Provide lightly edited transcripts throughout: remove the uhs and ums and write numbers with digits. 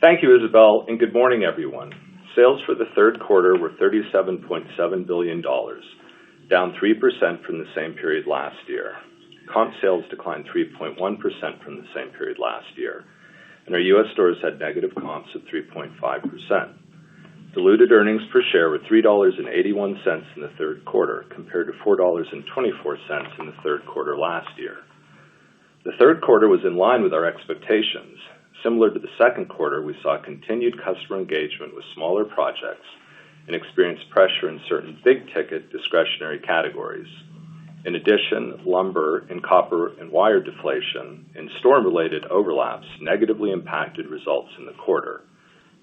Thank you, Isabel, and good morning, everyone. Sales for the third quarter were $37.7 billion, down 3% from the same period last year. Comp sales declined 3.1% from the same period last year, and our U.S. stores had negative comps of 3.5%. Diluted earnings per share were $3.81 in the third quarter, compared to $4.24 in the third quarter last year. The third quarter was in line with our expectations. Similar to the second quarter, we saw continued customer engagement with smaller projects and experienced pressure in certain big-ticket discretionary categories. In addition, lumber and copper and wire deflation and storm-related overlaps negatively impacted results in the quarter.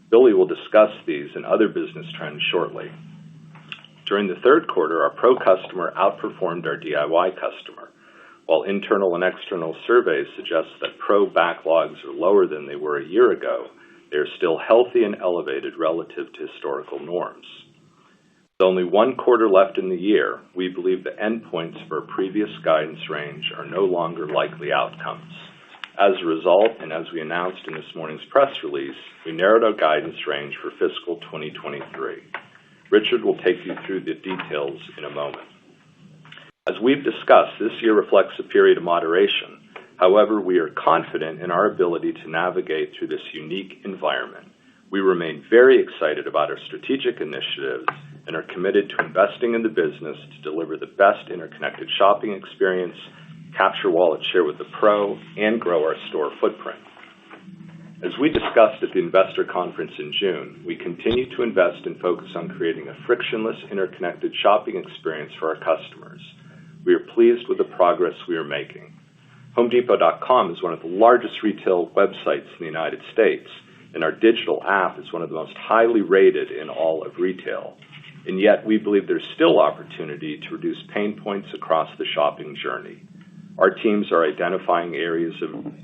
Billy will discuss these and other business trends shortly. During the third quarter, our Pro customer outperformed our DIY customer. While internal and external surveys suggest that Pro backlogs are lower than they were a year ago, they are still healthy and elevated relative to historical norms. With only one quarter left in the year, we believe the endpoints of our previous guidance range are no longer likely outcomes. As a result, and as we announced in this morning's press release, we narrowed our guidance range for fiscal 2023. Richard will take you through the details in a moment. As we've discussed, this year reflects a period of moderation. However, we are confident in our ability to navigate through this unique environment. We remain very excited about our strategic initiatives and are committed to investing in the business to deliver the best interconnected shopping experience, capture wallet share with the Pro, and grow our store footprint. As we discussed at the investor conference in June, we continue to invest and focus on creating a frictionless interconnected shopping experience for our customers. We are pleased with the progress we are making. HomeDepot.com is one of the largest retail websites in the United States, and our digital app is one of the most highly rated in all of retail. And yet, we believe there's still opportunity to reduce pain points across the shopping journey. Our teams are identifying areas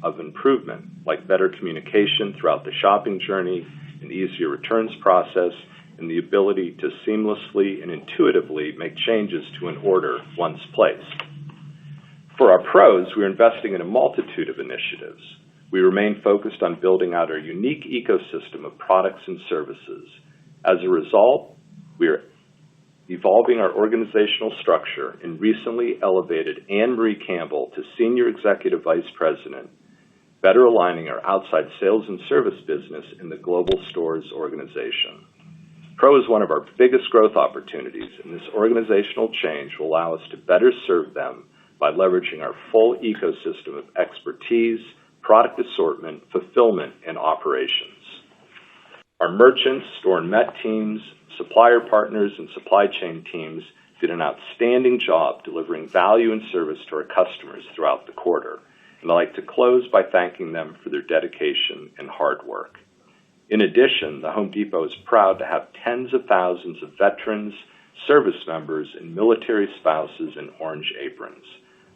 of improvement, like better communication throughout the shopping journey, an easier returns process, and the ability to seamlessly and intuitively make changes to an order once placed. For our Pros, we're investing in a multitude of initiatives. We remain focused on building out our unique ecosystem of products and services. As a result, we are evolving our organizational structure and recently elevated Anne-Marie Campbell to Senior Executive Vice President, better aligning our outside sales and service business in the global stores organization. Pro is one of our biggest growth opportunities, and this organizational change will allow us to better serve them by leveraging our full ecosystem of expertise, product assortment, fulfillment, and operations. Our merchants, store and Met teams, supplier partners, and supply chain teams did an outstanding job delivering value and service to our customers throughout the quarter, and I'd like to close by thanking them for their dedication and hard work. In addition, the Home Depot is proud to have tens of thousands of veterans, service members, and military spouses in orange aprons.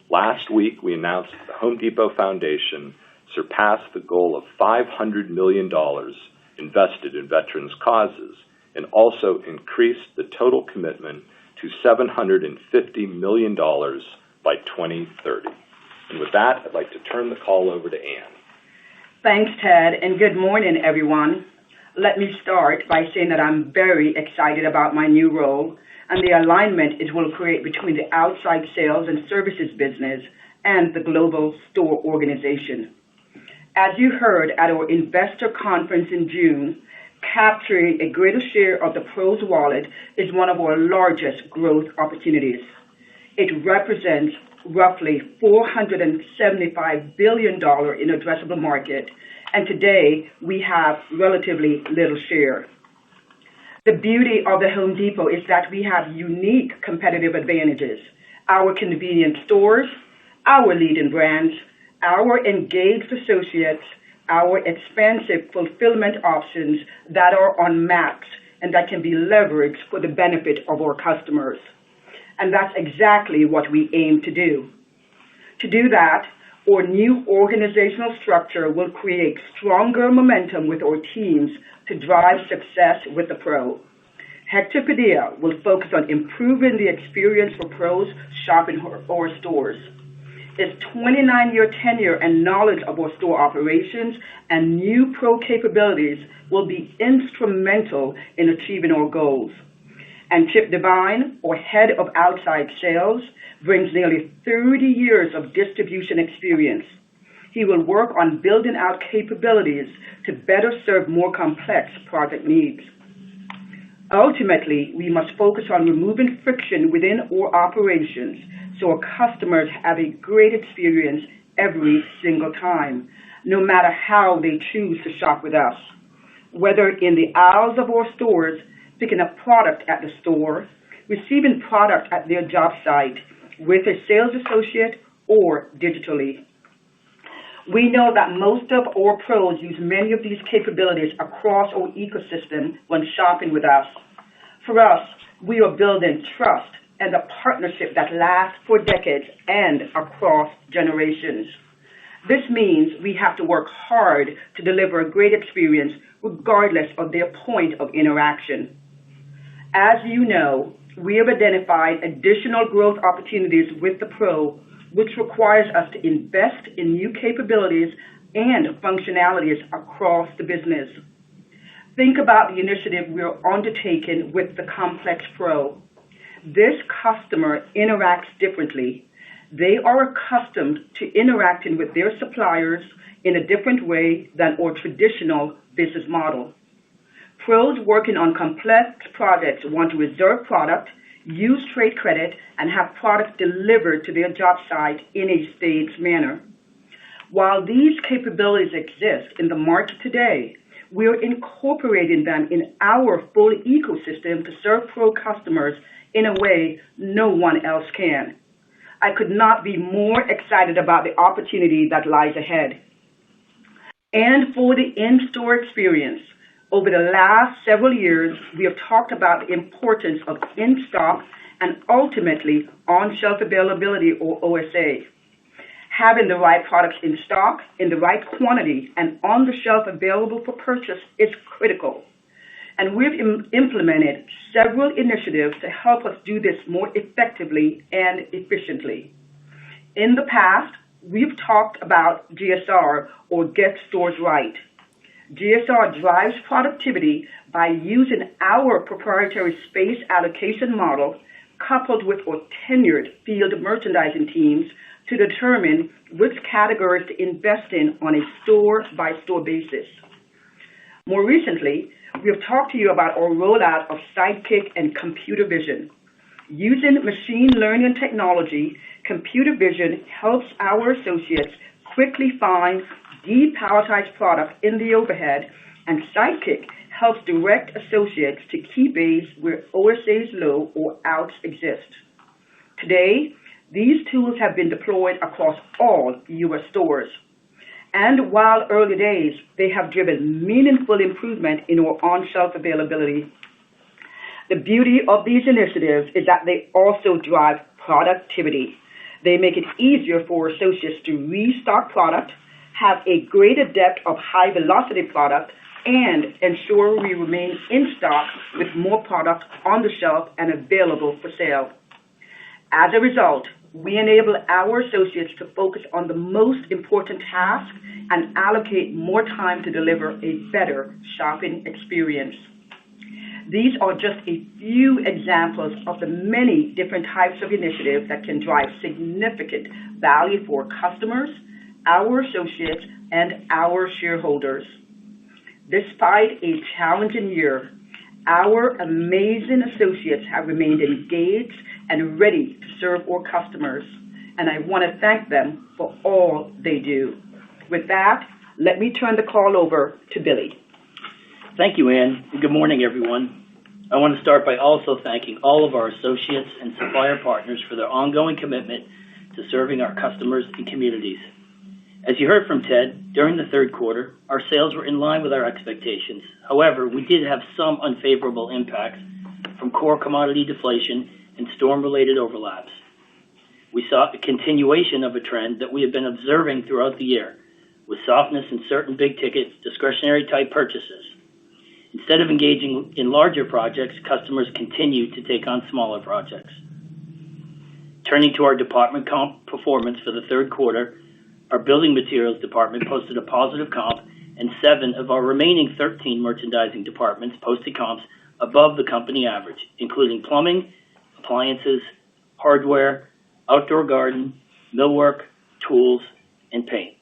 Last week, we announced that the Home Depot Foundation surpassed the goal of $500 million invested in veterans' causes and also increased the total commitment to $750 million by 2030. And with that, I'd like to turn the call over to Ann. Thanks, Ted, and good morning, everyone. Let me start by saying that I'm very excited about my new role and the alignment it will create between the outside sales and services business and the global store organization. As you heard at our investor conference in June, capturing a greater share of the Pro's wallet is one of our largest growth opportunities. It represents roughly $475 billion in addressable market, and today we have relatively little share. The beauty of the Home Depot is that we have unique competitive advantages: our convenient stores, our leading brands, our engaged associates, our expansive fulfillment options that are unmatched and that can be leveraged for the benefit of our customers. And that's exactly what we aim to do. To do that, our new organizational structure will create stronger momentum with our teams to drive success with the Pro. Hector Padilla will focus on improving the experience for Pros shopping our stores. His 29-year tenure and knowledge of our store operations and new pro capabilities will be instrumental in achieving our goals. And Chip Devine, our head of outside sales, brings nearly 30 years of distribution experience. He will work on building out capabilities to better serve more complex project needs. Ultimately, we must focus on removing friction within our operations so our customers have a great experience every single time, no matter how they choose to shop with us. Whether in the aisles of our stores, picking up product at the store, receiving product at their job site, with a sales associate, or digitally. We know that most of our pros use many of these capabilities across our ecosystem when shopping with us. For us, we are building trust and a partnership that lasts for decades and across generations. This means we have to work hard to deliver a great experience regardless of their point of interaction. As you know, we have identified additional growth opportunities with the pro, which requires us to invest in new capabilities and functionalities across the business. Think about the initiative we're undertaking with the complex pro. This customer interacts differently. They are accustomed to interacting with their suppliers in a different way than our traditional business model. Pros working on complex projects want to reserve product, use trade credit, and have product delivered to their job site in a staged manner. While these capabilities exist in the market today, we are incorporating them in our full ecosystem to serve pro customers in a way no one else can. I could not be more excited about the opportunity that lies ahead. And for the in-store experience, over the last several years, we have talked about the importance of in-stock and ultimately on-shelf availability, or OSA. Having the right products in stock, in the right quantity, and on the shelf available for purchase is critical. And we've implemented several initiatives to help us do this more effectively and efficiently. In the past, we've talked about GSR, or Get Stores Right. GSR drives productivity by using our proprietary space allocation model coupled with our tenured field merchandising teams to determine which categories to invest in on a store-by-store basis. More recently, we have talked to you about our rollout of Sidekick and computer vision. Using machine learning technology, computer vision helps our associates quickly find depalletized product in the overhead, and Sidekick helps direct associates to key bays where OSA is low or outs exist. Today, these tools have been deployed across all U.S. stores. And while early days, they have driven meaningful improvement in our on-shelf availability. The beauty of these initiatives is that they also drive productivity. They make it easier for associates to restock product, have a greater depth of high-velocity product, and ensure we remain in stock with more product on the shelf and available for sale. As a result, we enable our associates to focus on the most important tasks and allocate more time to deliver a better shopping experience. These are just a few examples of the many different types of initiatives that can drive significant value for customers, our associates, and our shareholders. Despite a challenging year, our amazing associates have remained engaged and ready to serve our customers, and I want to thank them for all they do. With that, let me turn the call over to Billy. Thank you, Ann, and good morning, everyone. I want to start by also thanking all of our associates and supplier partners for their ongoing commitment to serving our customers and communities. As you heard from Ted, during the third quarter, our sales were in line with our expectations. However, we did have some unfavorable impacts from core commodity deflation and storm-related overlaps. We saw a continuation of a trend that we have been observing throughout the year, with softness in certain big-ticket, discretionary-type purchases. Instead of engaging in larger projects, customers continue to take on smaller projects. Turning to our department comp performance for the third quarter, our building materials department posted a positive comp, and 7 of our remaining 13 merchandising departments posted comps above the company average, including plumbing, appliances, hardware, outdoor garden, millwork, tools, and paint.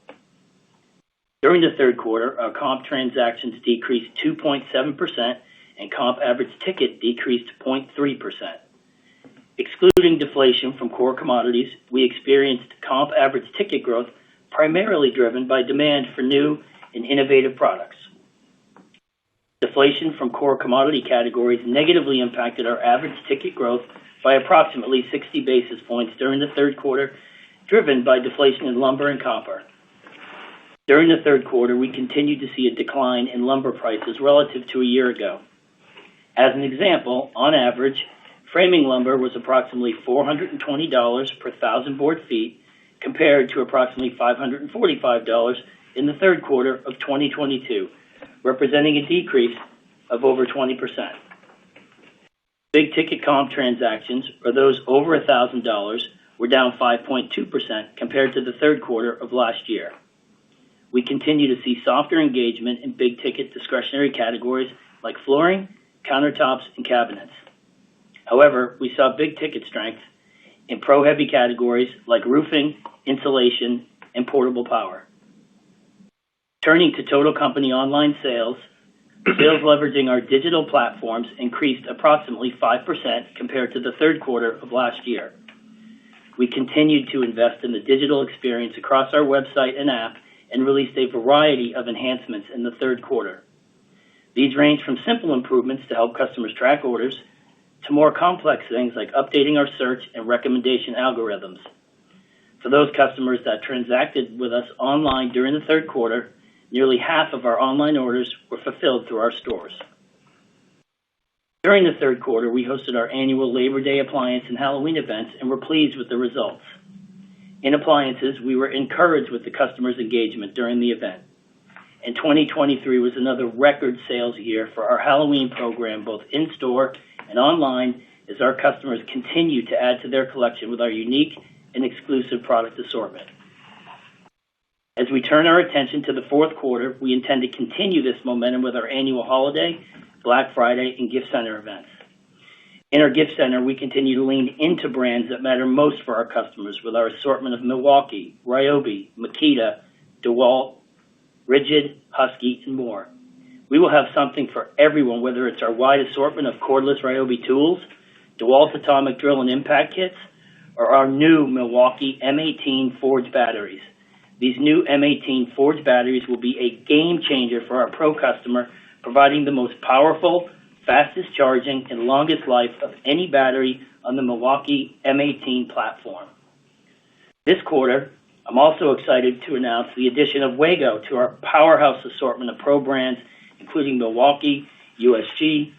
During the third quarter, our comp transactions decreased 2.7% and comp average ticket decreased 0.3%. Excluding deflation from core commodities, we experienced comp average ticket growth primarily driven by demand for new and innovative products. Deflation from core commodity categories negatively impacted our average ticket growth by approximately 60 basis points during the third quarter, driven by deflation in lumber and copper. During the third quarter, we continued to see a decline in lumber prices relative to a year ago. As an example, on average, framing lumber was approximately $420 per 1,000 board feet, compared to approximately $545 in the third quarter of 2022, representing a decrease of over 20%. Big ticket comp transactions, or those over $1,000, were down 5.2% compared to the third quarter of last year. We continue to see softer engagement in big ticket discretionary categories like flooring, countertops, and cabinets. However, we saw big ticket strength in pro-heavy categories like roofing, insulation, and portable power. Turning to total company online sales leveraging our digital platforms increased approximately 5% compared to the third quarter of last year. We continued to invest in the digital experience across our website and app and released a variety of enhancements in the third quarter. These range from simple improvements to help customers track orders to more complex things like updating our search and recommendation algorithms. For those customers that transacted with us online during the third quarter, nearly half of our online orders were fulfilled through our stores. During the third quarter, we hosted our annual Labor Day appliance and Halloween events and were pleased with the results. In appliances, we were encouraged with the customers' engagement during the event. And 2023 was another record sales year for our Halloween program, both in-store and online, as our customers continue to add to their collection with our unique and exclusive product assortment. As we turn our attention to the fourth quarter, we intend to continue this momentum with our annual holiday, Black Friday, and gift center events. In our gift center, we continue to lean into brands that matter most for our customers with our assortment of Milwaukee, Ryobi, Makita, DeWalt, Rigid, Husky, and more. We will have something for everyone, whether it's our wide assortment of cordless Ryobi tools, DeWalt atomic drill and impact kits, or our new Milwaukee M18 forged batteries. These new M18 forged batteries will be a game changer for our pro customer, providing the most powerful, fastest charging, and longest life of any battery on the Milwaukee M18 platform. This quarter, I'm also excited to announce the addition of Wago to our powerhouse assortment of pro brands, including Milwaukee, USG,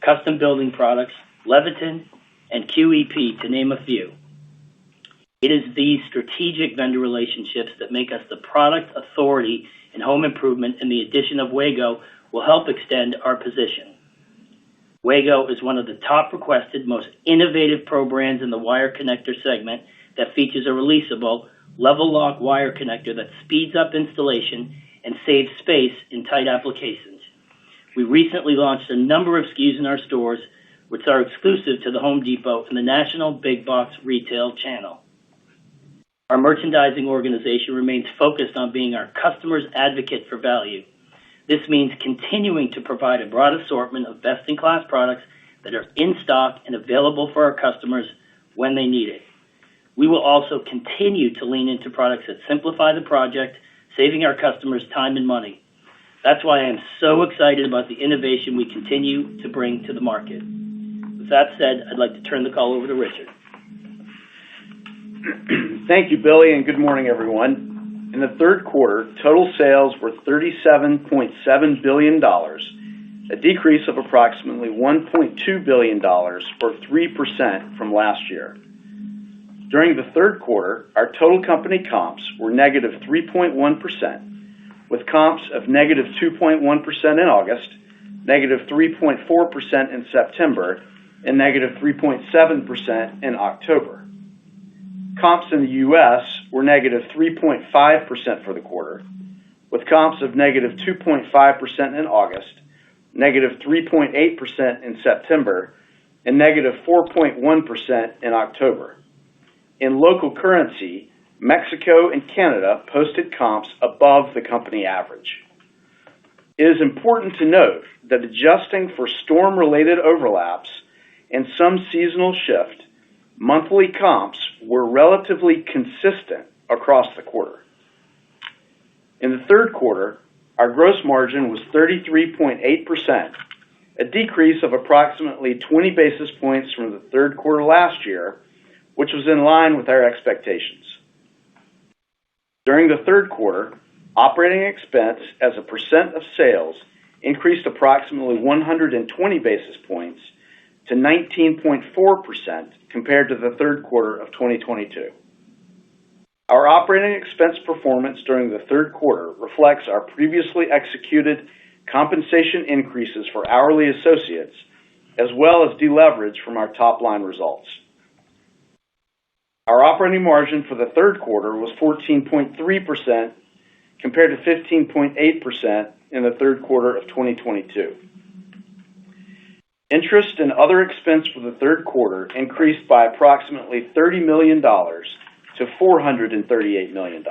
Custom Building Products, Leviton, and QEP, to name a few. It is these strategic vendor relationships that make us the product authority in home improvement, and the addition of Wago will help extend our position. Wago is one of the top requested, most innovative pro brands in the wire connector segment that features a releasable, level lock wire connector that speeds up installation and saves space in tight applications. We recently launched a number of SKUs in our stores, which are exclusive to the Home Depot and the national big box retail channel. Our merchandising organization remains focused on being our customer's advocate for value. This means continuing to provide a broad assortment of best-in-class products that are in stock and available for our customers when they need it. We will also continue to lean into products that simplify the project, saving our customers time and money. That's why I am so excited about the innovation we continue to bring to the market. With that said, I'd like to turn the call over to Richard. Thank you, Billy, and good morning, everyone. In the third quarter, total sales were $37.7 billion, a decrease of approximately $1.2 billion, or 3% from last year. During the third quarter, our total company comps were negative 3.1%, with comps of negative 2.1% in August, negative 3.4% in September, and negative 3.7% in October. Comps in the U.S. were negative 3.5% for the quarter, with comps of negative 2.5% in August, negative 3.8% in September, and negative 4.1% in October. In local currency, Mexico and Canada posted comps above the company average. It is important to note that adjusting for storm-related overlaps and some seasonal shift, monthly comps were relatively consistent across the quarter. In the third quarter, our gross margin was 33.8%, a decrease of approximately 20 basis points from the third quarter last year, which was in line with our expectations. During the third quarter, operating expense as a percent of sales increased approximately 120 basis points to 19.4% compared to the third quarter of 2022. Our operating expense performance during the third quarter reflects our previously executed compensation increases for hourly associates, as well as deleverage from our top-line results. Our operating margin for the third quarter was 14.3% compared to 15.8% in the third quarter of 2022. Interest and other expense for the third quarter increased by approximately $30 million to $438 million.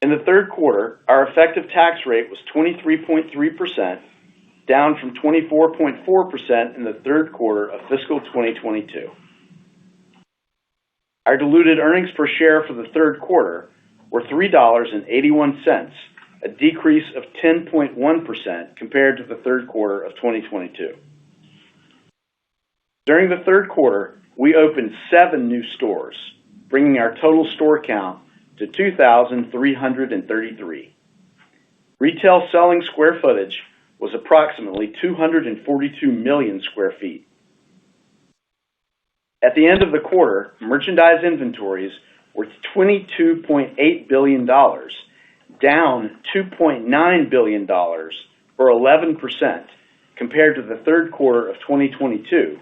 In the third quarter, our effective tax rate was 23.3%, down from 24.4% in the third quarter of fiscal 2022. Our diluted earnings per share for the third quarter were $3.81, a decrease of 10.1% compared to the third quarter of 2022. During the third quarter, we opened 7 new stores, bringing our total store count to 2,333. Retail selling square footage was approximately 242 million square feet. At the end of the quarter, merchandise inventories were $22.8 billion, down $2.9 billion, or 11%, compared to the third quarter of 2022,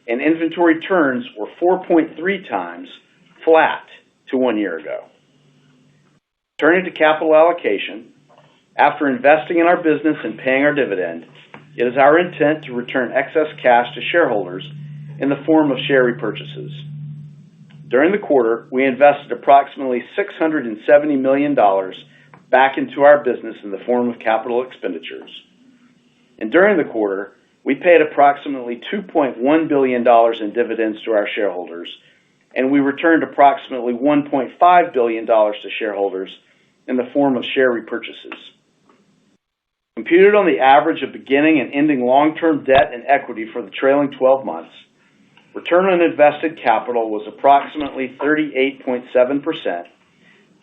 and inventory turns were 4.3 times, flat to 1 year ago. Turning to capital allocation, after investing in our business and paying our dividend, it is our intent to return excess cash to shareholders in the form of share repurchases. During the quarter, we invested approximately $670 million back into our business in the form of capital expenditures. And during the quarter, we paid approximately $2.1 billion in dividends to our shareholders, and we returned approximately $1.5 billion to shareholders in the form of share repurchases. Computed on the average of beginning and ending long-term debt and equity for the trailing 12 months, return on invested capital was approximately 38.7%,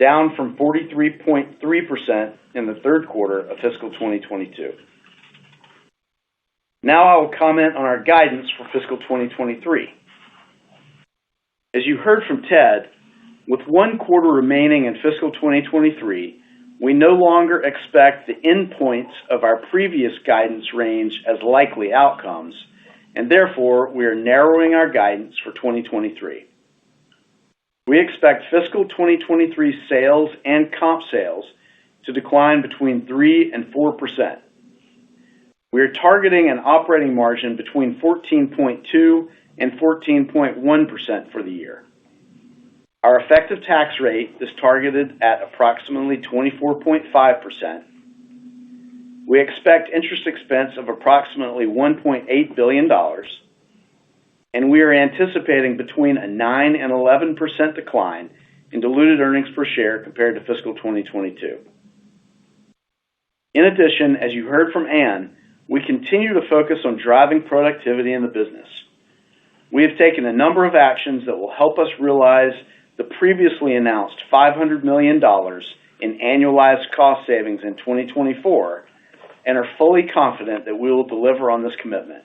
down from 43.3% in the third quarter of fiscal 2022. Now I will comment on our guidance for fiscal 2023. As you heard from Ted, with 1 quarter remaining in fiscal 2023, we no longer expect the endpoints of our previous guidance range as likely outcomes, and therefore we are narrowing our guidance for 2023. We expect fiscal 2023 sales and comp sales to decline between 3% and 4%. We are targeting an operating margin between 14.2% and 14.1% for the year. Our effective tax rate is targeted at approximately 24.5%. We expect interest expense of approximately $1.8 billion, and we are anticipating between a 9% and 11% decline in diluted earnings per share compared to fiscal 2022. In addition, as you heard from Ann, we continue to focus on driving productivity in the business. We have taken a number of actions that will help us realize the previously announced $500 million in annualized cost savings in 2024 and are fully confident that we will deliver on this commitment.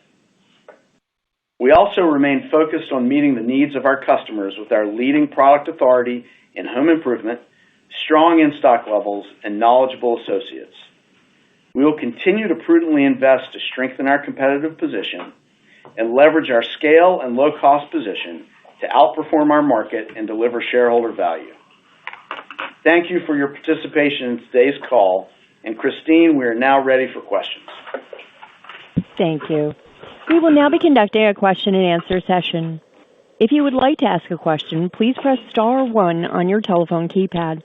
We also remain focused on meeting the needs of our customers with our leading product authority in home improvement, strong in-stock levels, and knowledgeable associates. We will continue to prudently invest to strengthen our competitive position and leverage our scale and low-cost position to outperform our market and deliver shareholder value. Thank you for your participation in today's call. And Christine, we are now ready for questions. Thank you. We will now be conducting a question and answer session. If you would like to ask a question, please press star 1 on your telephone keypad.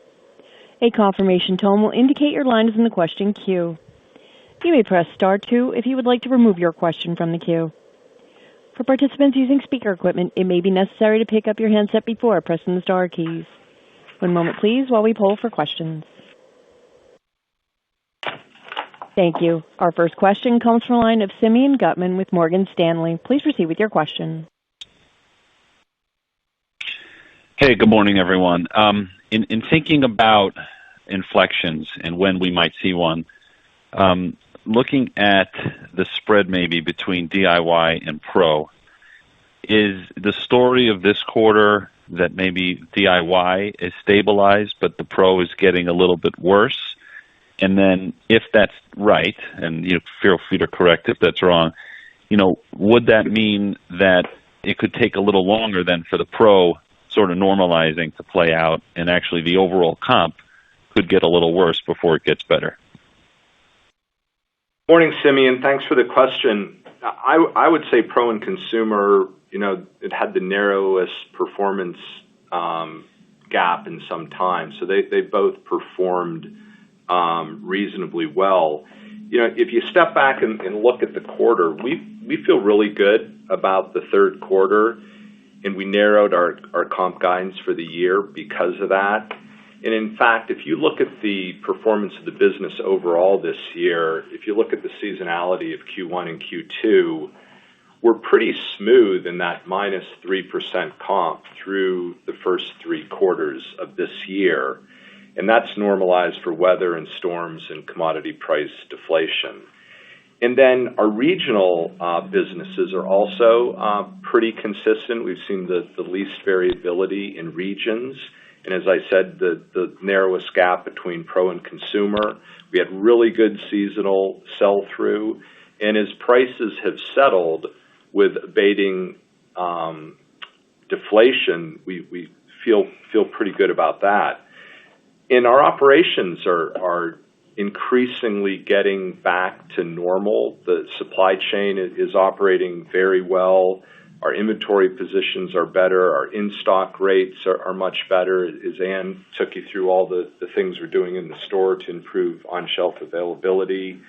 A confirmation tone will indicate your line is in the question queue. You may press star 2 if you would like to remove your question from the queue. For participants using speaker equipment, it may be necessary to pick up your handset before pressing the star keys. One moment please while we poll for questions. Thank you. Our first question comes from the line of Simeon Gutman with Morgan Stanley. Please proceed with your question. Hey, good morning, everyone. In thinking about inflections and when we might see one, looking at the spread maybe between DIY and pro, is the story of this quarter that maybe DIY is stabilized, but the pro is getting a little bit worse? And then if that's right, and you feel free to correct if that's wrong, would that mean that it could take a little longer then for the pro sort of normalizing to play out, and actually the overall comp could get a little worse before it gets better? Morning, Simeon. Thanks for the question. I would say pro and consumer, it had the narrowest performance gap in some time. So they both performed reasonably well. If you step back and look at the quarter, we feel really good about the third quarter, and we narrowed our comp guidance for the year because of that. And in fact, if you look at the performance of the business overall this year, if you look at the seasonality of Q1 and Q2, we're pretty smooth in that -3% comp through the first 3 quarters of this year. And that's normalized for weather and storms and commodity price deflation. And then our regional businesses are also pretty consistent. We've seen the least variability in regions. And as I said, the narrowest gap between pro and consumer. We had really good seasonal sell-through. And as prices have settled with abating deflation, we feel pretty good about that. And our operations are increasingly getting back to normal. The supply chain is operating very well. Our inventory positions are better. Our in-stock rates are much better. As Ann took you through all the things we're doing in the store to improve on-shelf availability.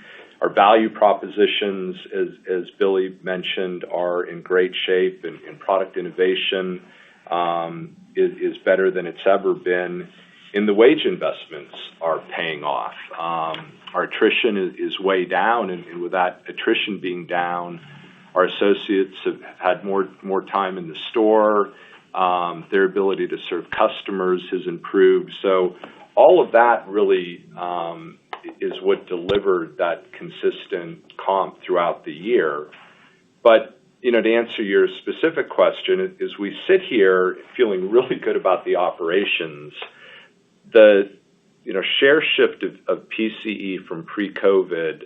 Our value propositions, as Billy mentioned, are in great shape, and product innovation is better than it's ever been. And the wage investments are paying off. Our attrition is way down, and with that attrition being down, our associates have had more time in the store. Their ability to serve customers has improved. So all of that really is what delivered that consistent comp throughout the year. But to answer your specific question, as we sit here feeling really good about the operations, the share shift of PCE from pre-COVID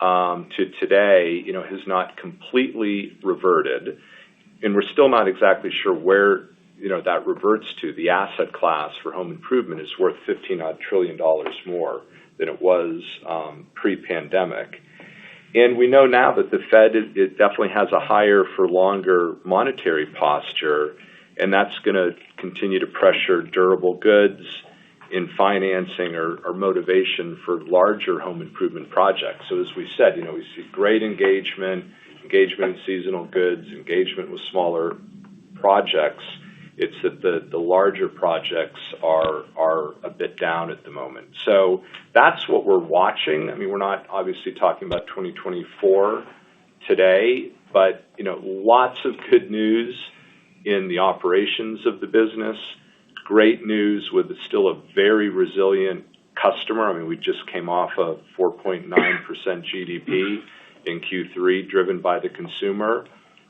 to today, has not completely reverted, and we're still not exactly sure where that reverts to. The asset class for home improvement is worth $15 trillion more than it was pre-pandemic. And we know now that the Fed it definitely has a higher for longer monetary posture, and that's going to continue to pressure durable goods in financing or motivation for larger home improvement projects. So as we said, we see great engagement in seasonal goods, engagement with smaller projects. It's that the larger projects are a bit down at the moment. So that's what we're watching. I mean, we're not obviously talking about 2024 today, but lots of good news in the operations of the business. Great news with still a very resilient customer. I mean, we just came off a 4.9% GDP in Q3, driven by the consumer.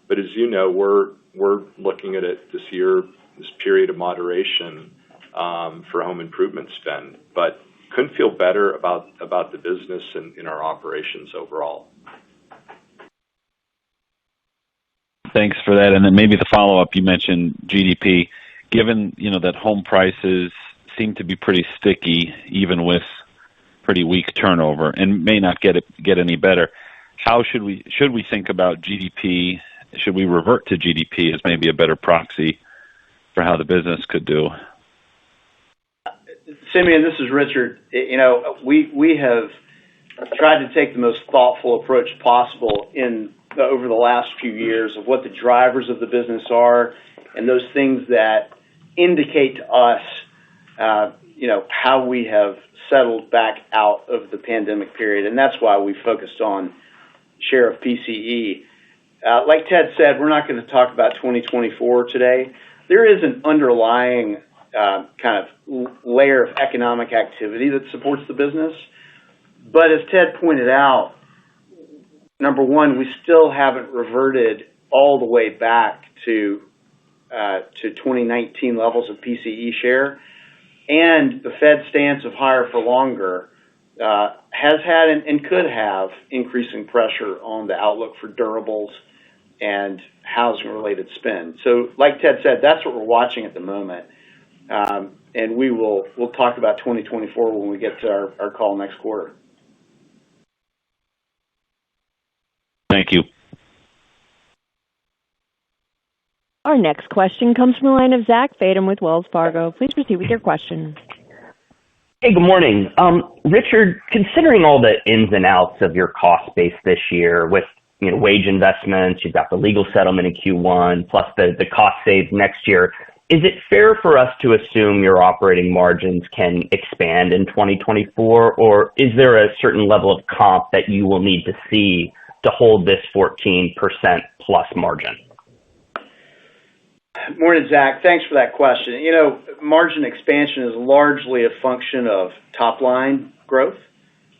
But as you know, we're looking at it this year, this period of moderation for home improvement spend. But couldn't feel better about the business and in our operations overall. Thanks for that. And then maybe the follow-up, you mentioned GDP. Given, that home prices seem to be pretty sticky, even with pretty weak turnover, and may not get any better, how should we think about GDP? Should we revert to GDP as maybe a better proxy for how the business could do? Simeon, this is Richard. We have tried to take the most thoughtful approach possible over the last few years of what the drivers of the business are and those things that indicate to us, how we have settled back out of the pandemic period. And that's why we focused on share of PCE. Like Ted said, we're not going to talk about 2024 today. There is an underlying kind of layer of economic activity that supports the business. But as Ted pointed out, number one, we still haven't reverted all the way back to 2019 levels of PCE share. And the Fed stance of higher for longer has had and could have increasing pressure on the outlook for durables and housing-related spend. So like Ted said, that's what we're watching at the moment. And we'll talk about 2024 when we get to our call next quarter. Thank you. Our next question comes from the line of Zach Fadem with Wells Fargo. Please proceed with your question. Hey, good morning. Richard, considering all the ins and outs of your cost base this year with wage investments, you've got the legal settlement in Q1, plus the cost saves next year, is it fair for us to assume your operating margins can expand in 2024, or is there a certain level of comp that you will need to see to hold this 14% plus margin? Morning, Zach. Thanks for that question. Margin expansion is largely a function of top-line growth.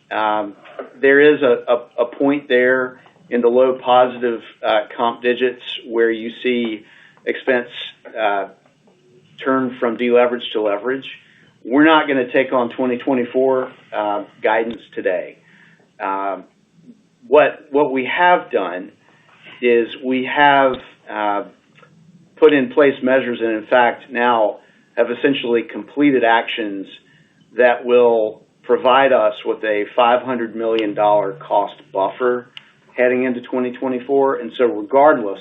There is a point there in the low positive comp digits where you see expense turn from deleverage to leverage. We're not going to take on 2024 guidance today. What we have done is we have put in place measures and, in fact, now have essentially completed actions that will provide us with a $500 million cost buffer heading into 2024. And so regardless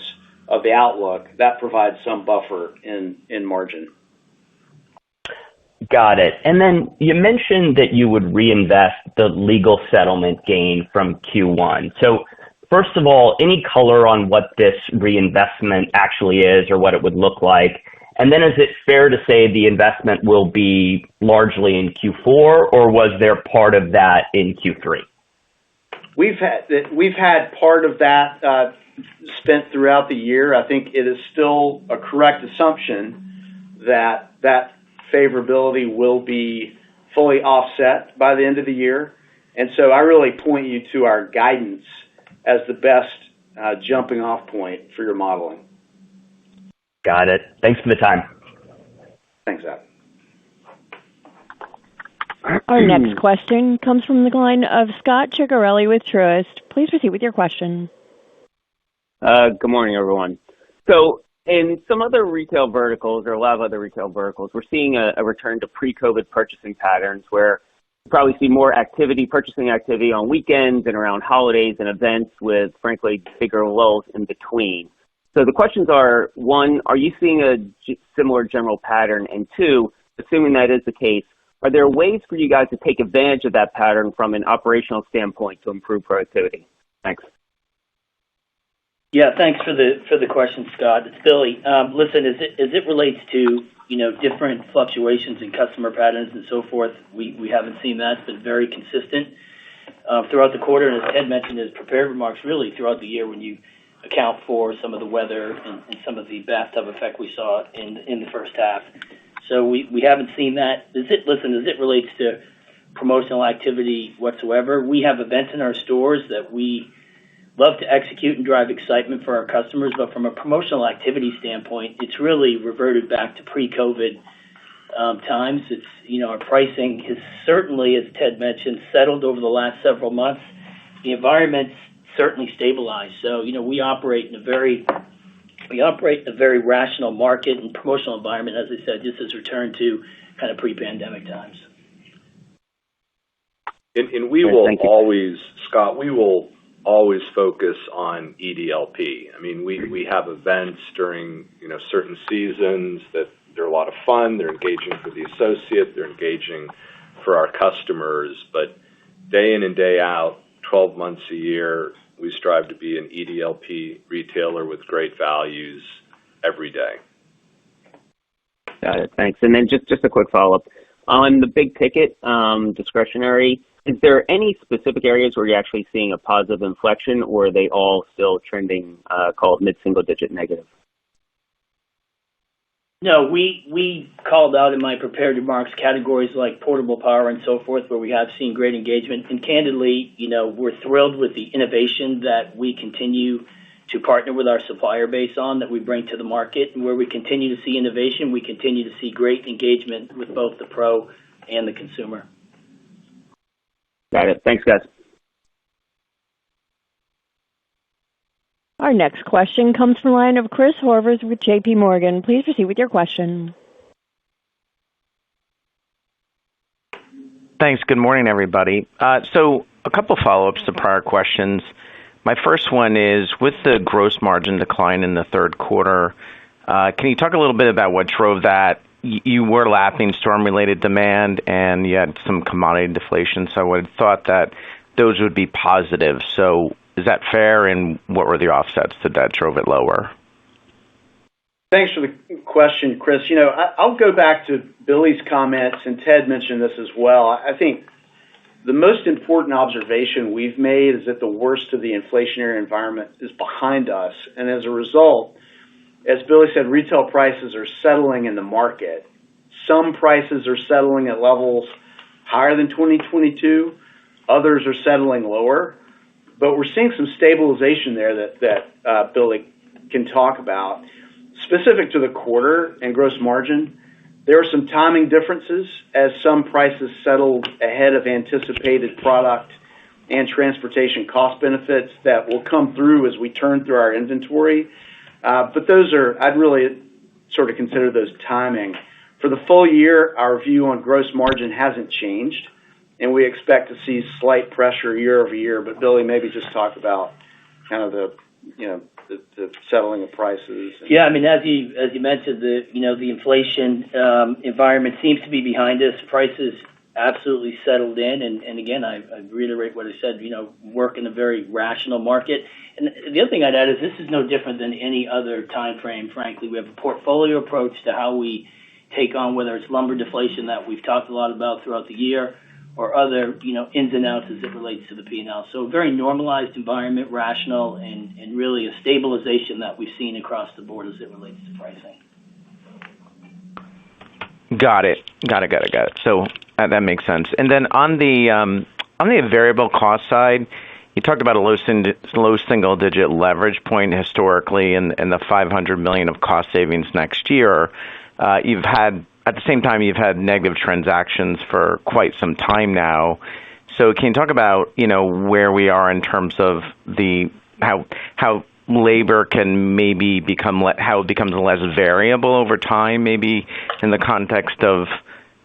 of the outlook, that provides some buffer in margin. Got it. And then you mentioned that you would reinvest the legal settlement gain from Q1. So first of all, any color on what this reinvestment actually is or what it would look like? And then is it fair to say the investment will be largely in Q4, or was there part of that in Q3? We've had part of that spent throughout the year. I think it is still a correct assumption that favorability will be fully offset by the end of the year. And so I really point you to our guidance as the best jumping off point for your modeling. Got it. Thanks for the time. Thanks, Zach. Our next question comes from the line of Scot Ciccarelli with Truist. Please proceed with your question. Good morning, everyone. So in some other retail verticals, or a lot of other retail verticals, we're seeing a return to pre-COVID purchasing patterns where you probably see more purchasing activity on weekends and around holidays and events with, frankly, bigger lulls in between. So the questions are, one, are you seeing a similar general pattern? And two, assuming that is the case, are there ways for you guys to take advantage of that pattern from an operational standpoint to improve productivity? Thanks. Yeah, thanks for the question, Scott. It's Billy. Listen, as it relates to different fluctuations in customer patterns and so forth, we haven't seen that. It's been very consistent throughout the quarter, and as Ted mentioned in his prepared remarks, really throughout the year when you account for some of the weather and some of the bathtub effect we saw in the first half. So we haven't seen that. As it relates to promotional activity whatsoever, we have events in our stores that we love to execute and drive excitement for our customers, but from a promotional activity standpoint, it's really reverted back to pre-COVID times. It's our pricing has certainly, as Ted mentioned, settled over the last several months. The environment's certainly stabilized. So we operate in a very We operate in a very rational market and promotional environment, as I said, just as returned to kind of pre-pandemic times. And we will always, Scott, we will always focus on EDLP. I mean, we have events during, certain seasons that they're a lot of fun. They're engaging for the associate. They're engaging for our customers. But day in and day out, 12 months a year, we strive to be an EDLP retailer with great values every day. Got it. Thanks. And then just a quick follow-up. On the big ticket discretionary, is there any specific areas where you're actually seeing a positive inflection, or are they all still trending, call it mid-single digit negative? No, we called out in my prepared remarks categories like portable power and so forth, where we have seen great engagement. And candidly, we're thrilled with the innovation that we continue to partner with our supplier base on, that we bring to the market. And where we continue to see innovation, we continue to see great engagement with both the pro and the consumer. Got it. Thanks, guys. Our next question comes from the line of Chris Horvers with J.P. Morgan. Please proceed with your question. Thanks. Good morning, everybody. So a couple follow-ups to prior questions. My first one is, with the gross margin decline in the third quarter, can you talk a little bit about what drove that? You were lapping storm-related demand, and you had some commodity deflation, so I would have thought that those would be positive. So is that fair, and what were the offsets that drove it lower? Thanks for the question, Chris. I'll go back to Billy's comments, and Ted mentioned this as well. I think the most important observation we've made is that the worst of the inflationary environment is behind us. And as a result, as Billy said, retail prices are settling in the market. Some prices are settling at levels higher than 2022. Others are settling lower. But we're seeing some stabilization there that Billy can talk about. Specific to the quarter and gross margin, there are some timing differences as some prices settled ahead of anticipated product and transportation cost benefits that will come through as we turn through our inventory. But I'd really sort of consider those timing. For the full year, our view on gross margin hasn't changed, and we expect to see slight pressure year over year. But Billy, maybe just talk about kind of the settling of prices. Yeah, I mean, as you mentioned, the inflation environment seems to be behind us. Prices absolutely settled in, and again, I reiterate what I said. Work in a very rational market. And the other thing I'd add is this is no different than any other time frame. Frankly, we have a portfolio approach to how we take on whether it's lumber deflation that we've talked a lot about throughout the year, or other, ins and outs as it relates to the P&L. So a very normalized environment, rational, and really a stabilization that we've seen across the board as it relates to pricing. Got it. So that makes sense. And then on the variable cost side, you talked about a low single-digit leverage point historically, and the $500 million of cost savings next year. At the same time, you've had negative transactions for quite some time now. So can you talk about, where we are in terms of how labor can maybe how it becomes less variable over time, maybe in the context of,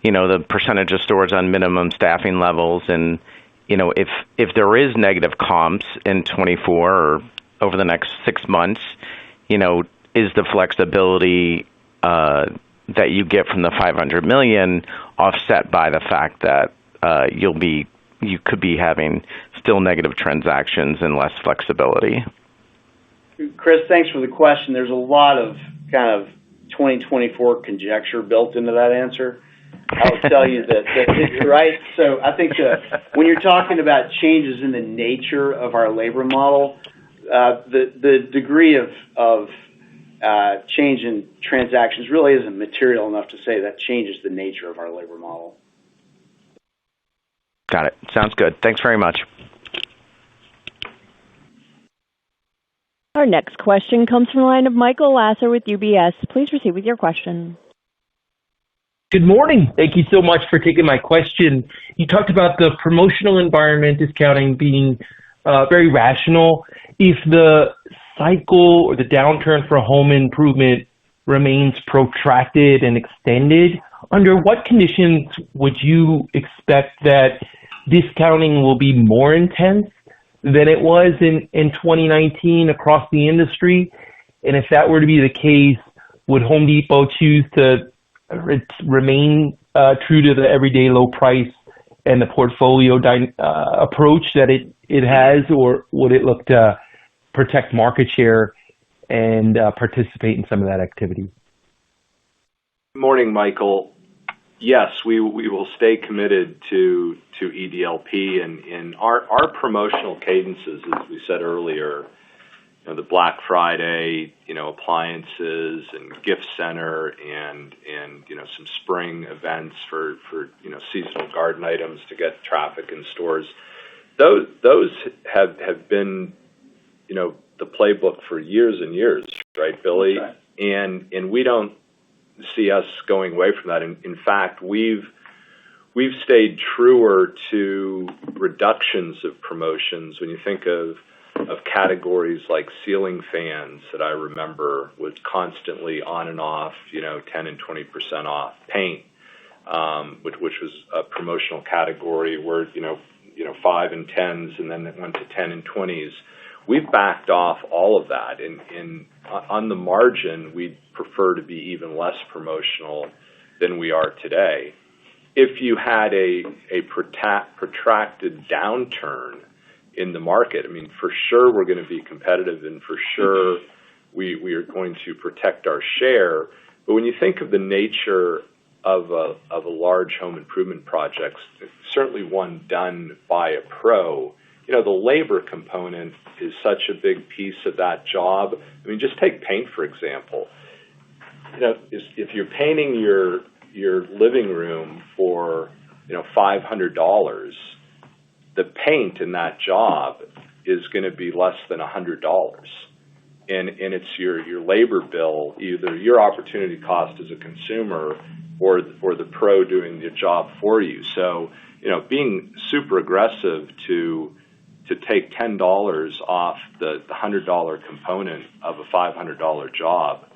the percentage of stores on minimum staffing levels, and, if there is negative comps in 24 or over the next 6 months, is the flexibility that you get from the $500 million offset by the fact that you could be having still negative transactions and less flexibility? Chris, thanks for the question. There's a lot of kind of 2024 conjecture built into that answer. I'll tell you that right. So I think when you're talking about changes in the nature of our labor model, the degree of change in transactions really isn't material enough to say that changes the nature of our labor model. Got it. Sounds good. Thanks very much. Our next question comes from the line of Michael Lasser with UBS. Please proceed with your question. Good morning. Thank you so much for taking my question. You talked about the promotional environment, discounting being very rational. If the cycle or the downturn for home improvement remains protracted and extended, under what conditions would you expect that discounting will be more intense than it was in 2019 across the industry? And if that were to be the case, would Home Depot choose to remain true to the everyday low price and the portfolio approach that it has, or would it look to protect market share and participate in some of that activity? Morning, Michael. Yes, we will stay committed to EDLP and our promotional cadences, as we said earlier. The Black Friday, appliances and gift center and some spring events for seasonal garden items to get traffic in stores. Those have been, the playbook for years and years, right, Billy? Right. And we don't see us going away from that. In fact, we've stayed truer to reductions of promotions. When you think of categories like ceiling fans that I remember was constantly on and off, 10 and 20% off. Paint, which was a promotional category where 5 and 10s, and then it went to 10 and 20s. We've backed off all of that, and on the margin, we'd prefer to be even less promotional than we are today. If you had a protracted downturn in the market, for sure we're going to be competitive, and for sure we are going to protect our share. But when you think of the nature of a large home improvement project, certainly one done by a pro, the labor component is such a big piece of that job. Just take paint, for example. If you're painting your living room for $500, the paint in that job is going to be less than $100. And it's your labor bill, either your opportunity cost as a consumer or the pro doing the job for you. So, being super aggressive to take $10 off the $100 component of a $500 job,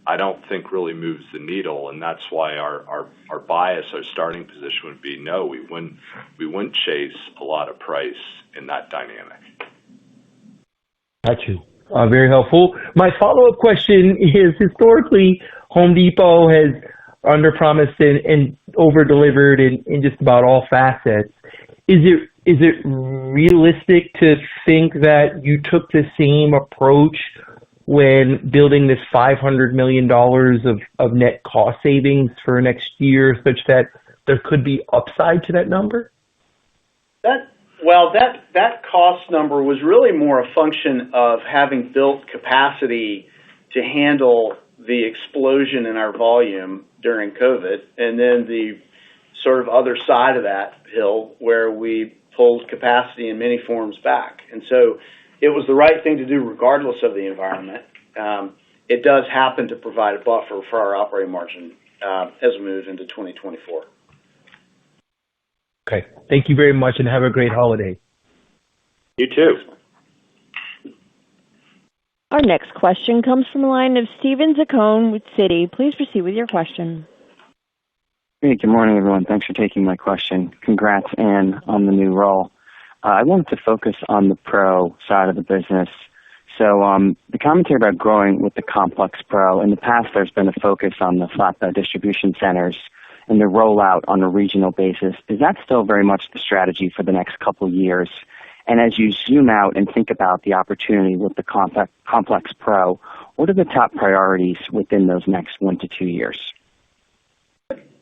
I don't think really moves the needle, and that's why our bias, our starting position would be no, we wouldn't chase a lot of price in that dynamic. Got you. Very helpful. My follow-up question is, historically, Home Depot has underpromised and over-delivered in just about all facets. Is it realistic to think that you took the same approach when building this $500 million of net cost savings for next year, such that there could be upside to that number? That cost number was really more a function of having built capacity to handle the explosion in our volume during COVID, and then the sort of other side of that hill where we pulled capacity in many forms back. And so it was the right thing to do regardless of the environment. It does happen to provide a buffer for our operating margin as we move into 2024. Okay. Thank you very much, and have a great holiday. You too. Our next question comes from the line of Steven Zaccone with Citi. Please proceed with your question. Hey, good morning, everyone. Thanks for taking my question. Congrats, Ann, on the new role. I wanted to focus on the pro side of the business. So the commentary about growing with the complex pro, in the past there's been a focus on the flatbed distribution centers and the rollout on a regional basis. Is that still very much the strategy for the next couple of years? And as you zoom out and think about the opportunity with the complex pro, what are the top priorities within those next 1 to 2 years?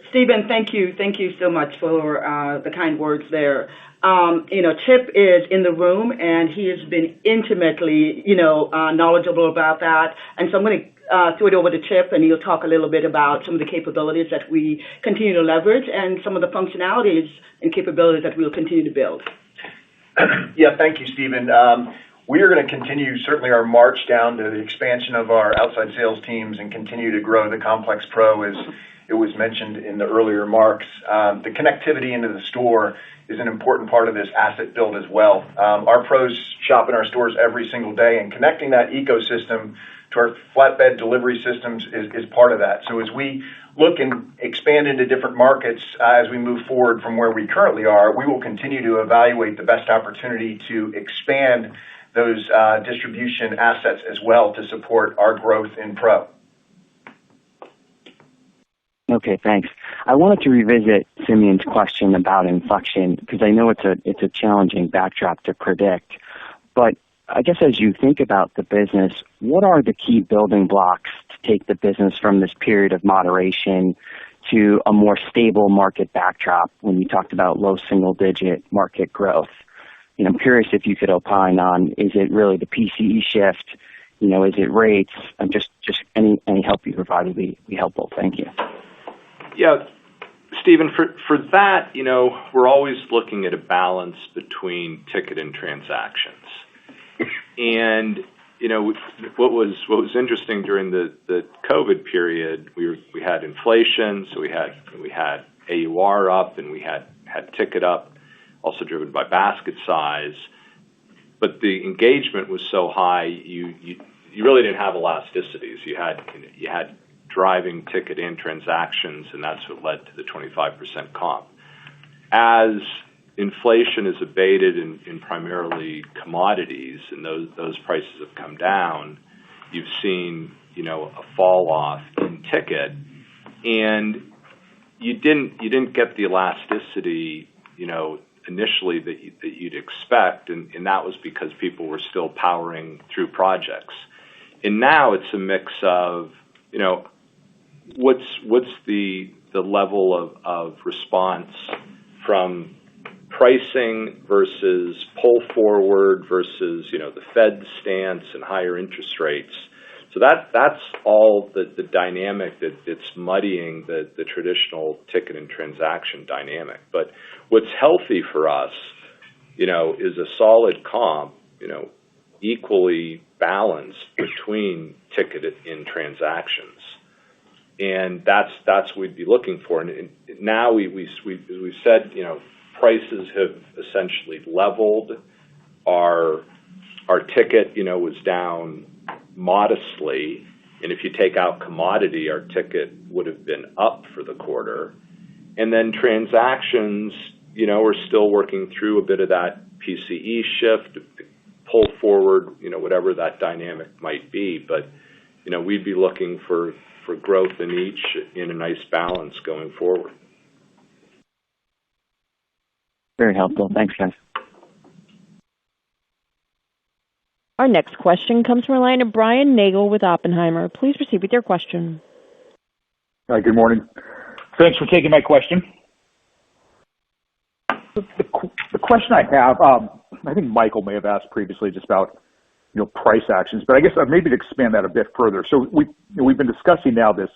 Stephen, thank you. Thank you so much for the kind words there. Chip is in the room, and he has been intimately, knowledgeable about that. And so I'm going to throw it over to Chip, and he'll talk a little bit about some of the capabilities that we continue to leverage and some of the functionalities and capabilities that we'll continue to build. Yeah, thank you, Stephen. We are going to continue certainly our march down to the expansion of our outside sales teams and continue to grow the complex pro it was mentioned in the earlier remarks, the connectivity into the store is an important part of this asset build as well. Our pros shop in our stores every single day, and connecting that ecosystem to our flatbed delivery systems is part of that. So as we look and expand into different markets as we move forward from where we currently are, we will continue to evaluate the best opportunity to expand those distribution assets as well to support our growth in pro. Okay, thanks. I wanted to revisit Simeon's question about inflection because I know it's a challenging backdrop to predict. But I guess as you think about the business, what are the key building blocks to take the business from this period of moderation to a more stable market backdrop when you talked about low single-digit market growth? You know, I'm curious if you could opine on, is it really the PCE shift? You know, is it rates? Just any help you provide would be helpful. Thank you. Yeah, Stephen, for that, you know, we're always looking at a balance between ticket and transactions. And, you know, what was interesting during the COVID period, we had inflation, so we had AUR up and we had ticket up, also driven by basket size. But the engagement was so high, you really didn't have elasticities. You had driving ticket and transactions, and that's what led to the 25% comp. As inflation is abated in primarily commodities, and those prices have come down, you've seen, you know, a fall off in ticket, and you didn't get the elasticity, you know, initially that you'd expect, and that was because people were still powering through projects. And now it's a mix of, you know, what's the level of response from pricing versus pull forward versus, you know, the Fed stance and higher interest rates. So that's all the dynamic that's muddying the traditional ticket and transaction dynamic. But what's healthy for us, you know, is a solid comp, you know, equally balanced between ticket and transactions. And that's what we'd be looking for. And now we said, you know, prices have essentially leveled. Our ticket, you know, was down modestly, and if you take out commodity, our ticket would have been up for the quarter. And then transactions, you know, we're still working through a bit of that PCE shift, pull forward, you know, whatever that dynamic might be. But, you know, we'd be looking for growth in each in a nice balance going forward. Very helpful. Thanks, guys. Our next question comes from a line of Brian Nagel with Oppenheimer. Please proceed with your question. Hi, good morning. Thanks for taking my question. The question I have, I think Michael may have asked previously just about, you know, price actions, but I guess maybe to expand that a bit further. So we've been discussing now this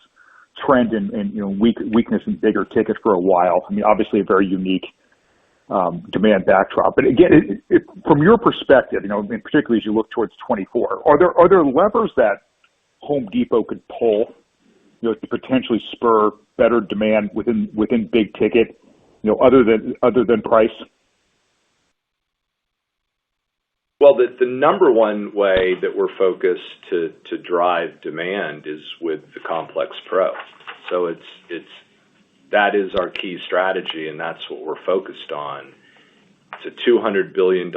trend in you know, weakness in bigger tickets for a while. I mean, obviously a very unique demand backdrop. But again, from your perspective, you know, and particularly as you look towards 24, are there levers that Home Depot could pull, you know, to potentially spur better demand within big ticket, you know, other than price? Well, the number one way that we're focused to drive demand is with the complex pro. So that is our key strategy, and that's what we're focused on. It's a $200 billion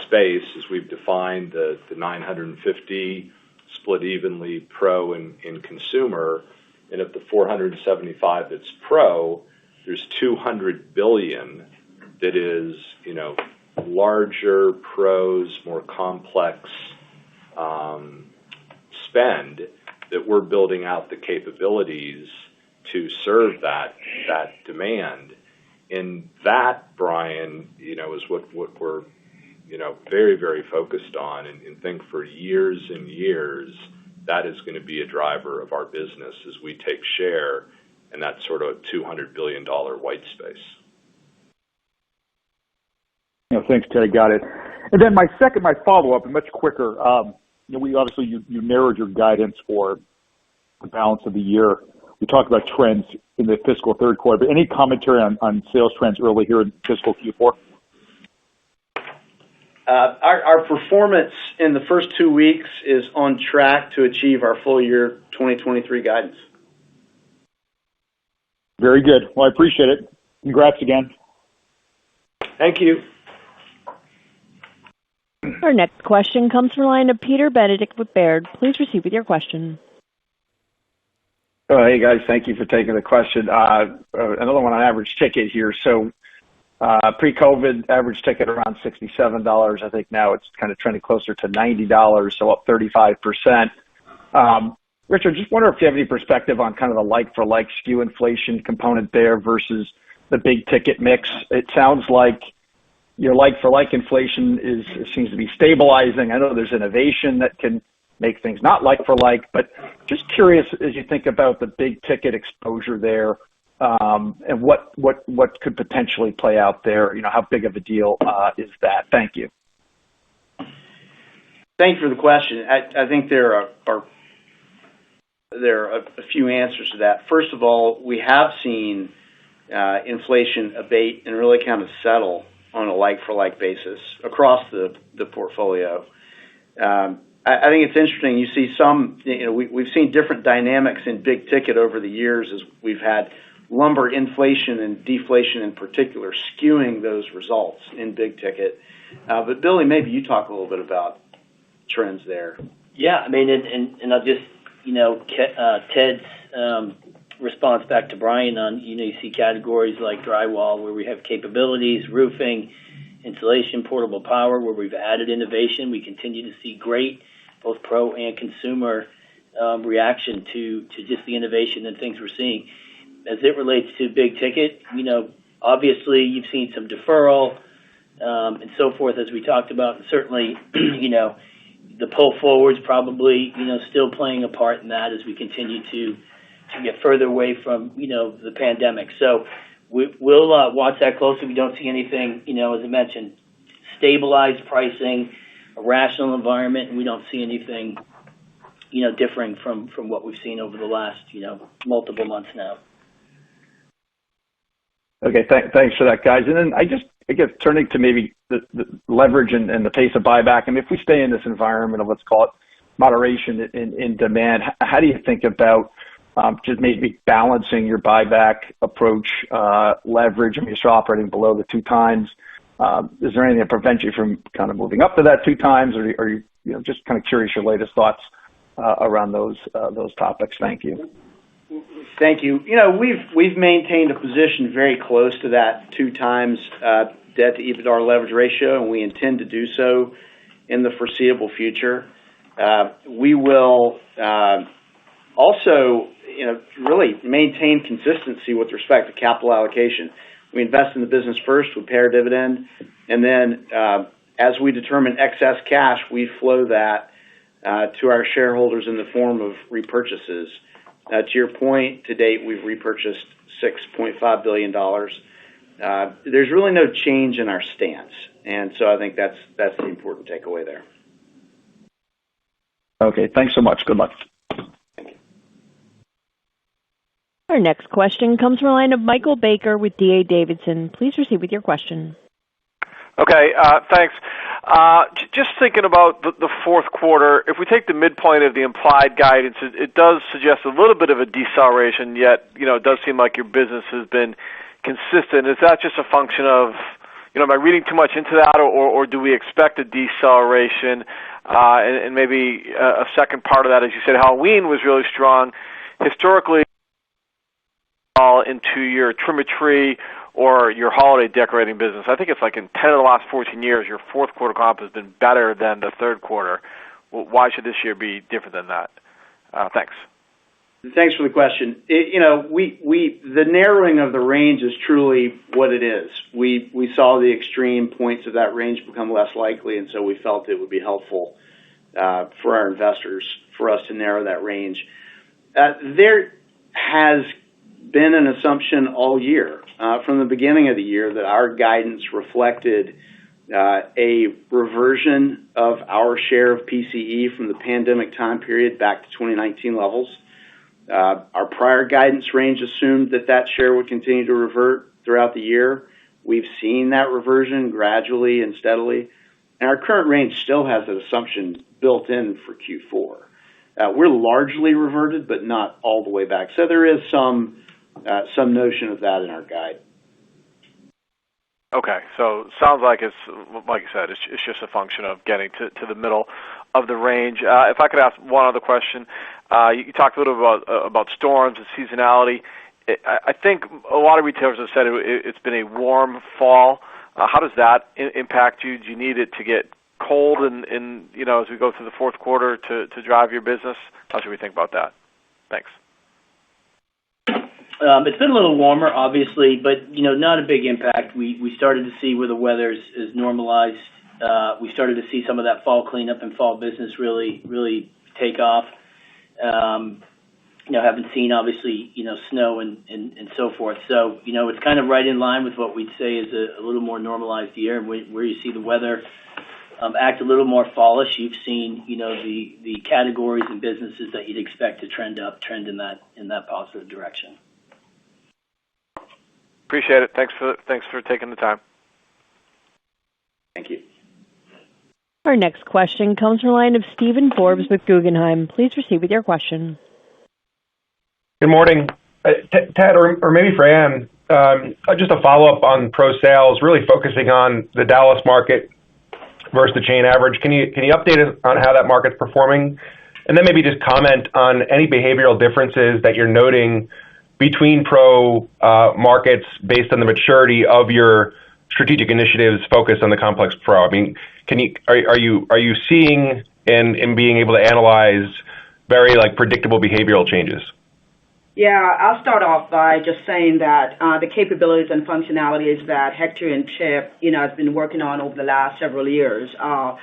space, as we've defined the 950 split evenly pro and consumer, and of the 475 that's pro, there's 200 billion that is, you know, larger pros, more complex spend that we're building out the capabilities to serve that demand. And that, Brian, you know, is what we're, you know, very, very focused on, and think for years and years that is going to be a driver of our business as we take share in that sort of $200 billion white space. You know, thanks, Ted. I got it. And then my follow-up, and much quicker. You know, you narrowed your guidance for the balance of the year. we talked about trends in the fiscal third quarter, but any commentary on sales trends early here in fiscal Q4? Our performance in the first 2 weeks is on track to achieve our full year 2023 guidance. Very good. Well, I appreciate it. Congrats again. Thank you. Our next question comes from the line of Peter Benedict with Baird. Please proceed with your question. Oh, hey, guys. Thank you for taking the question. Another one on average ticket here. So pre-COVID, average ticket around $67. I think now it's kind of trending closer to $90, so up 35%. Richard, just wonder if you have any perspective on kind of the like-for-like SKU inflation component there versus the big ticket mix. It sounds like your like-for-like inflation seems to be stabilizing. I know there's innovation that can make things not like-for-like, but just curious as you think about the big ticket exposure there, and what could potentially play out there. You know, how big of a deal is that? Thank you. Thank you for the question. I think there are a few answers to that. First of all, we have seen inflation abate and really kind of settle on a like-for-like basis across the portfolio. I think it's interesting. You see some, we've seen different dynamics in big ticket over the years as we've had lumber inflation and deflation in particular skewing those results in big ticket. But Billy, maybe you talk a little bit about trends there. Yeah, I mean, and I'll just, Ted's response back to Brian on, you see categories like drywall where we have capabilities, roofing, insulation, portable power, where we've added innovation. We continue to see great both pro and consumer reaction to just the innovation and things we're seeing. As it relates to big ticket, obviously you've seen some deferral and so forth as we talked about, and certainly, the pull forwards probably, still playing a part in that as we continue to get further away from, the pandemic. So we'll watch that closely. We don't see anything, as I mentioned, stabilized pricing, a rational environment, and we don't see anything, differing from what we've seen over the last, multiple months now. Okay, thanks for that, guys. And then I guess turning to maybe the leverage and the pace of buyback. I mean, if we stay in this environment of, let's call it, moderation in demand, how do you think about just maybe balancing your buyback approach, leverage? I mean, you're still operating below the 2 times. Is there anything that prevents you from kind of moving up to that 2 times, or are you, just kind of curious your latest thoughts around those topics? Thank you. Thank you. We've maintained a position very close to that 2 times debt to EBITDA leverage ratio, and we intend to do so in the foreseeable future. We will also, really maintain consistency with respect to capital allocation. We invest in the business first, we pay our dividend, and then as we determine excess cash, we flow that to our shareholders in the form of repurchases. To your point, to date, we've repurchased $6.5 billion. There's really no change in our stance, and so I think that's the important takeaway there. Okay, thanks so much. Good luck. Our next question comes from the line of Michael Baker with D.A. Davidson. Please proceed with your question. Okay, thanks. Just thinking about the fourth quarter, if we take the midpoint of the implied guidance, it does suggest a little bit of a deceleration, yet, it does seem like your business has been consistent. Is that just a function of, am I reading too much into that, or do we expect a deceleration? And maybe a second part of that, as you said, Halloween was really strong. Historically, all into your trim-a-tree or your holiday decorating business. I think it's like in 10 of the last 14 years, your fourth quarter comp has been better than the third quarter. Why should this year be different than that? Thanks. Thanks for the question. The narrowing of the range is truly what it is. We saw the extreme points of that range become less likely, and so we felt it would be helpful for our investors for us to narrow that range. There has been an assumption all year, from the beginning of the year, that our guidance reflected a reversion of our share of PCE from the pandemic time period back to 2019 levels. Our prior guidance range assumed that share would continue to revert throughout the year. We've seen that reversion gradually and steadily, and our current range still has an assumption built in for Q4. We're largely reverted, but not all the way back. So there is some notion of that in our guide. Okay, so sounds like it's, like you said, it's just a function of getting to the middle of the range. If I could ask one other question, you talked a little about storms and seasonality. I think a lot of retailers have said it's been a warm fall. How does that impact you? Do you need it to get cold and as we go through the fourth quarter to drive your business? How should we think about that? Thanks. It's been a little warmer, obviously, but not a big impact. We started to see where the weather is normalized. We started to see some of that fall cleanup and fall business really take off. Haven't seen obviously snow and so forth. So it's kind of right in line with what we'd say is a little more normalized year, and where you see the weather act a little more fallish. You've seen the categories and businesses that you'd expect to trend in that positive direction. Appreciate it. Thanks for taking the time. Thank you. Our next question comes from the line of Steven Forbes with Guggenheim. Please proceed with your question. Good morning. Ted, or maybe for Ann, just a follow-up on pro sales, really focusing on the Dallas market versus the chain average. Can you update us on how that market's performing? And then maybe just comment on any behavioral differences that you're noting between pro markets based on the maturity of your strategic initiatives focused on the complex pro. I mean, are you seeing and being able to analyze very predictable behavioral changes? Yeah, I'll start off by just saying that the capabilities and functionalities that Hector and Chip, has been working on over the last several years are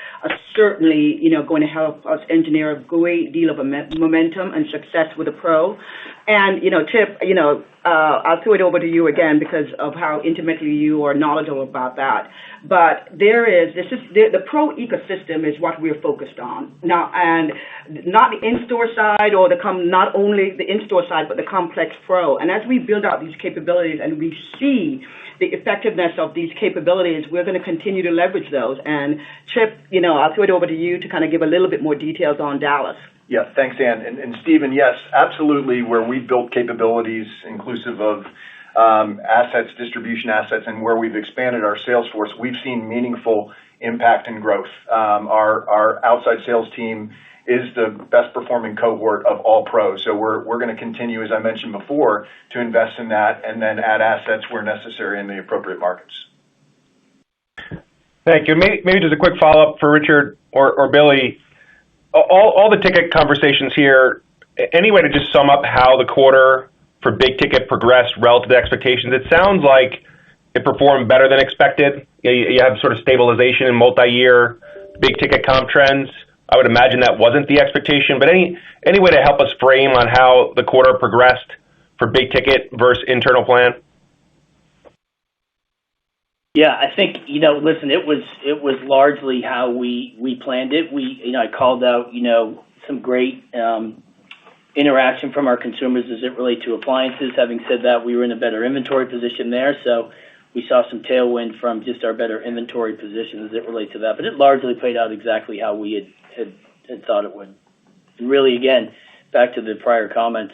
certainly, going to help us engineer a great deal of momentum and success with the pro. And, Chip, I'll throw it over to you again because of how intimately you are knowledgeable about that. But the pro ecosystem is what we're focused on now, and not the in-store side not only the in-store side, but the complex pro. And as we build out these capabilities and we see the effectiveness of these capabilities, we're going to continue to leverage those. And Chip, I'll throw it over to you to kind of give a little bit more details on Dallas. Yeah, thanks, Ann. And Stephen, yes, absolutely, where we've built capabilities inclusive of assets, distribution assets, and where we've expanded our sales force, we've seen meaningful impact and growth. Our outside sales team is the best performing cohort of all pros. So we're going to continue, as I mentioned before, to invest in that and then add assets where necessary in the appropriate markets. Thank you. Maybe just a quick follow-up for Richard or Billy. All the ticket conversations here, any way to just sum up how the quarter for big ticket progressed relative to expectations? It sounds like it performed better than expected. You have sort of stabilization in multi-year big ticket comp trends. I would imagine that wasn't the expectation, but any way to help us frame on how the quarter progressed for big ticket versus internal plan? Yeah, I think, listen, it was largely how we planned it. I called out, some great interaction from our consumers as it relates to appliances. Having said that, we were in a better inventory position there, so we saw some tailwind from just our better inventory position as it relates to that. But it largely played out exactly how we had thought it would. And really, again, back to the prior comments,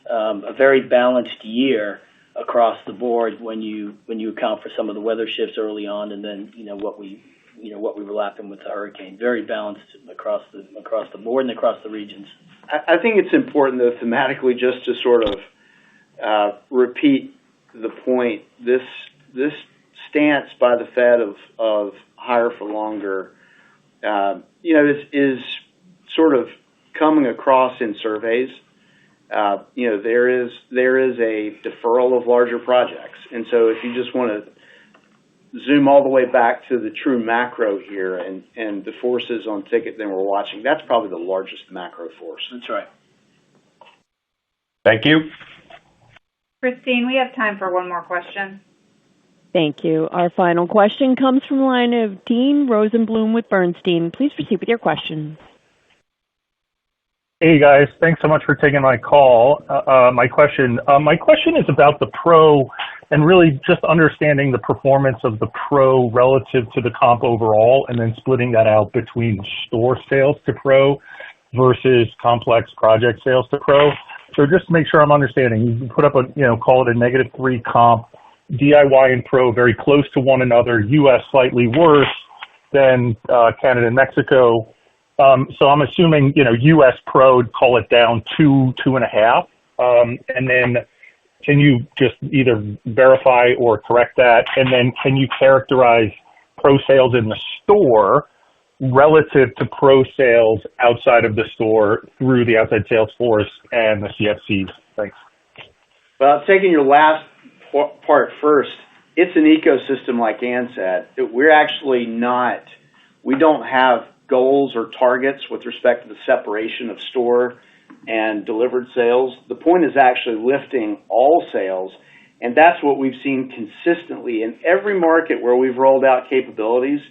a very balanced year across the board when you account for some of the weather shifts early on, and then what we were lapping with the hurricane. Very balanced across the board and across the regions. I think it's important, though, thematically, just to sort of repeat the point. This stance by the Fed of higher for longer, is sort of coming across in surveys. There is a deferral of larger projects. And so if you just want to zoom all the way back to the true macro here and the forces on ticket that we're watching, that's probably the largest macro force. That's right. Thank you. Christine, we have time for one more question. Thank you. Our final question comes from the line of Dean Rosenblum with Bernstein. Please proceed with your question. Hey guys, thanks so much for taking my call. My question is about the pro and really just understanding the performance of the pro relative to the comp overall, and then splitting that out between store sales to pro versus complex project sales to pro. So just to make sure I'm understanding, you put up a, call it a -3 comp, DIY and pro very close to one another, U.S. slightly worse than Canada and Mexico. So I'm assuming, U.S. pro, call it down 2.5. And then can you just either verify or correct that? And then can you characterize pro sales in the store relative to pro sales outside of the store through the outside sales force and the CFCs? Thanks. Well, taking your last part first, it's an ecosystem like Ann said. We don't have goals or targets with respect to the separation of store and delivered sales. The point is actually lifting all sales, and that's what we've seen consistently in every market where we've rolled out capabilities.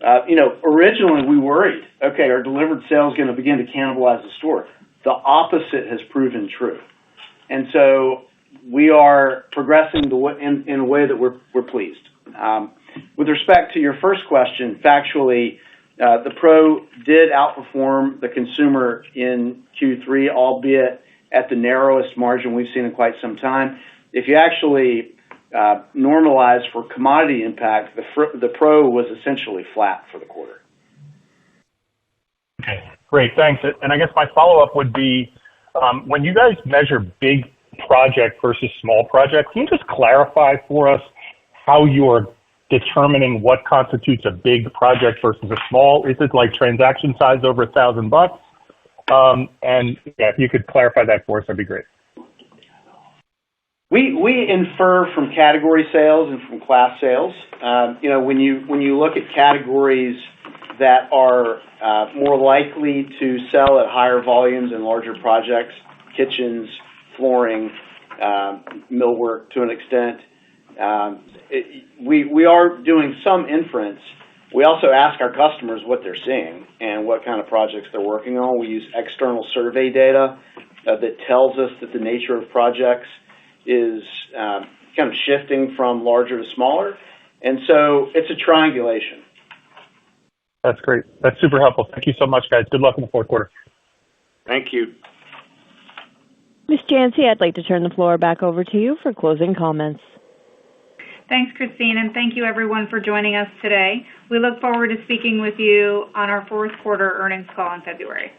Originally we worried, okay, are delivered sales going to begin to cannibalize the store? The opposite has proven true. And so we are progressing in a way that we're pleased. With respect to your first question, factually, the pro did outperform the consumer in Q3, albeit at the narrowest margin we've seen in quite some time. If you actually normalize for commodity impact, the pro was essentially flat for the quarter. Okay, great, thanks. And I guess my follow-up would be, when you guys measure big project versus small project, can you just clarify for us how you're determining what constitutes a big project versus a small? Is it like transaction size over $1,000? And if you could clarify that for us, that'd be great. We infer from category sales and from class sales. When you look at categories that are more likely to sell at higher volumes and larger projects, kitchens, flooring, millwork to an extent, we are doing some inference. We also ask our customers what they're seeing and what kind of projects they're working on. We use external survey data that tells us that the nature of projects is kind of shifting from larger to smaller. And so it's a triangulation. That's great. That's super helpful. Thank you so much, guys. Good luck in the fourth quarter. Thank you. Ms. Jancy, I'd like to turn the floor back over to you for closing comments. Thanks, Christine, and thank you everyone for joining us today. We look forward to speaking with you on our fourth quarter earnings call in February.